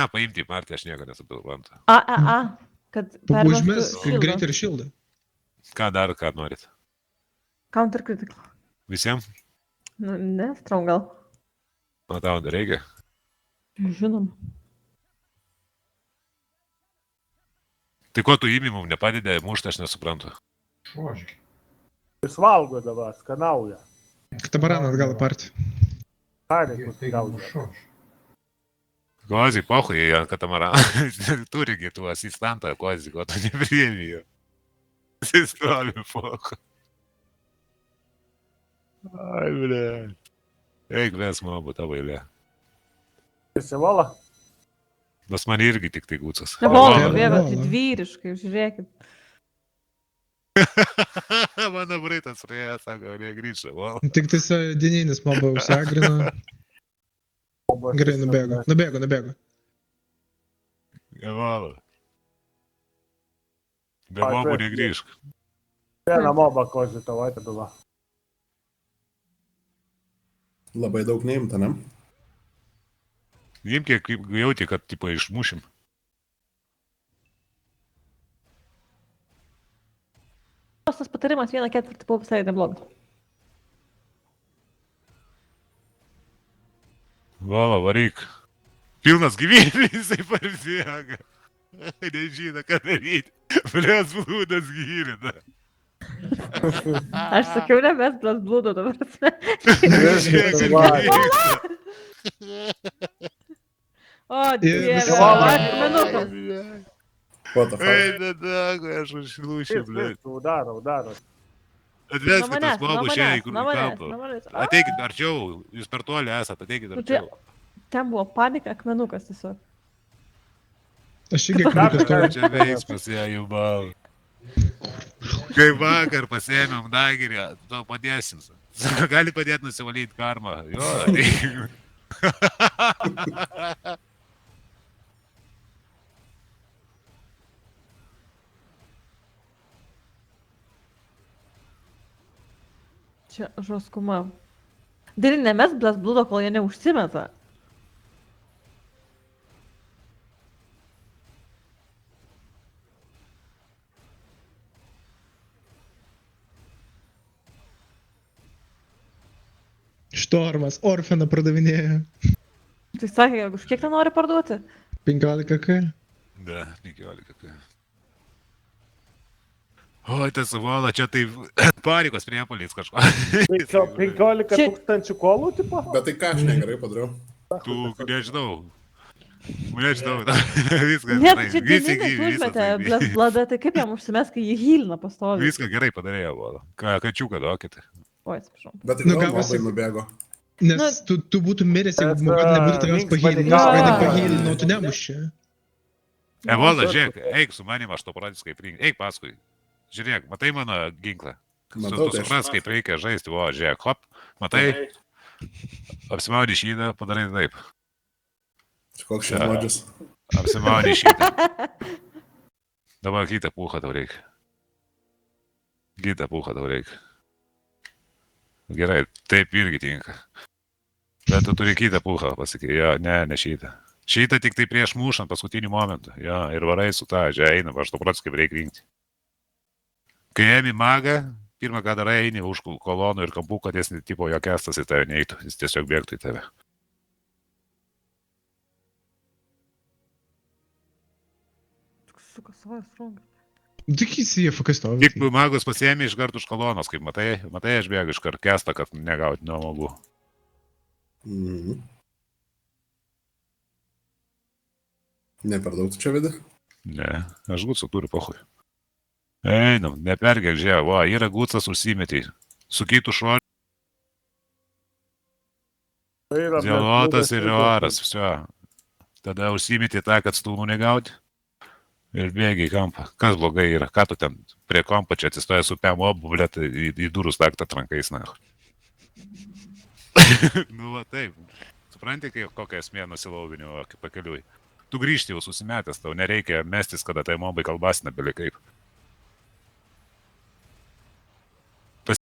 Ką paimti į partiją, aš nieko nesuprantu. Kad Užmes permestų šildą. greit ir šildą. Ką dar, ką norit? Counter critical. Visiems? Nu, ne, strong gal. O tau dar reikia? Žinom. Tai ko tu įmi mums nepadedė, muštą aš nesuprantu. Šožki. Jis valgo dabar, skanauja. Katamaraną atgal į partiją. Karikus Tai gauja. šož. Kozį, pohui, ant katamaraną. Turigi tu asistantą, kozį, ko tu nepriėmė jo. Jis troli, pohui. Ai, ble. Eik, mes mobu tavo eilė. Įsivala? Nors man irgi tik tai gūcas. Nevalgo, Vala. bėga, tai dvyriškai, žiūrėkit. Mano braitas prie, sako, negrįžta. Wow. Tik tai dieninis mobą užsiagrino. Gerai, nubėgo. Nevalo. Be mobų negrįžk. Vieną mobą kozį tavo atidula. Labai daug neimta, ne? Jiem kiek jauti, kad tipo išmušim. Tas patarimas 1/4 buvo visai neblogas. Vala, varyk. Pilnas gyvybės, jisai parbėga. Nežino, ką daryti. Blės blūdas gyrina. Aš sakiau, ne mes blas blūdo dabar. O, dieve, akmenukas. What the fuck? Ei, nedago, aš užlūšiu, blė. Daro. Atveskit tas mobų čia į kampą. Ateikit arčiau, jūs per toli esat, ateikit arčiau. Ten buvo panika, akmenukas tiesiog. Aš irgi akmenukas turiu. Čia veiksmas, ją jau bal. Kai vakar pasėmėm dagirį, to padėsim. Gali padėti nusivalyti karmą. Jo, ateikit. Čia žoskuma. Dėl nemes blas blūdo, kol jie neužsimeta. Štormas, Orfeną pradavinėja. Tai sakė, už kiek ten nori parduoti? 15 k. Da, 15 k. Oi, tas vala, čia tai parikos priepoliais kažko. 15 tūkstančių kolų, tipo? Bet tai ką aš negerai padariau? Tu, nežinau. Viskas Net gerai. čia Visi dieninis gyvi, užmetė viskas blas blada, tai kaip jam užsimes, kai jį hylina pastovi? Viską gerai padarėjo, vala. Kačiuką duokit. Oi, atsiprašau. Bet tai Nu, gal gavosi- labai nubėgo. Nes tu būtum miręs, jeigu Bet, mod nebūtų tavęs links pahylinęs. padėkavo. Kai tik pahylinau, tu nemuši. Vala, žiūrėk, eik su manim, aš to pradės kaip reikia. Eik paskui. Žiūrėk, matai mano ginklą? Matau, Tu tai aš- supras, kaip reikia žaisti. O, žiūrėk, hop, matai, apsimaudį šydą, padarai taip. Koks šermodžius. Apsimaudį šydą. Dabar kitą pūchą tau reikia. Kitą pūchą tau reikia. Gerai, taip irgi tinka. Bet tu turi kitą pūchą, pasakė. Jo, ne šitą. Šitą tik tai prieš mušant paskutinį momentą. Jo, ir varai su tą, čia eina, aš to pradės kaip reikia rinkti. Kai ėmi magą, pirmą ką darai, eini už kolonų ir kampų, kad jis tipo jo kestas į tave neįtų. Jis tiesiog bėgtų į tave. Suka savai strong. Tik jis jie fokas stovi. Tik magus pasiėmė iš karto už kolonos, kaip matai, aš bėgu iš karto kestą, kad negauti nuo magų. Mhm. Ne per daug tu čia vedi? Ne, aš gūtsą turiu pohui. Einam, nepergėk, žiūrėk, va, yra gūtsas užsimetį. Su kitų šuoliu, dėlotas ir oras, viso. Tada užsimetį tą, kad stūmų negauti. Ir bėgi į kampą. Kas blogai yra? Ką tu ten prie kampo čia atsistoja su PM obu, blėt, į durų staktą trankais, na. Nu, va, taip. Supranti, kokia esmė nusilaubinio pakeliui. Tu grįžti jau susimetęs, tau nereikia mestis, kada tai mobai kalbasina, beli kaip.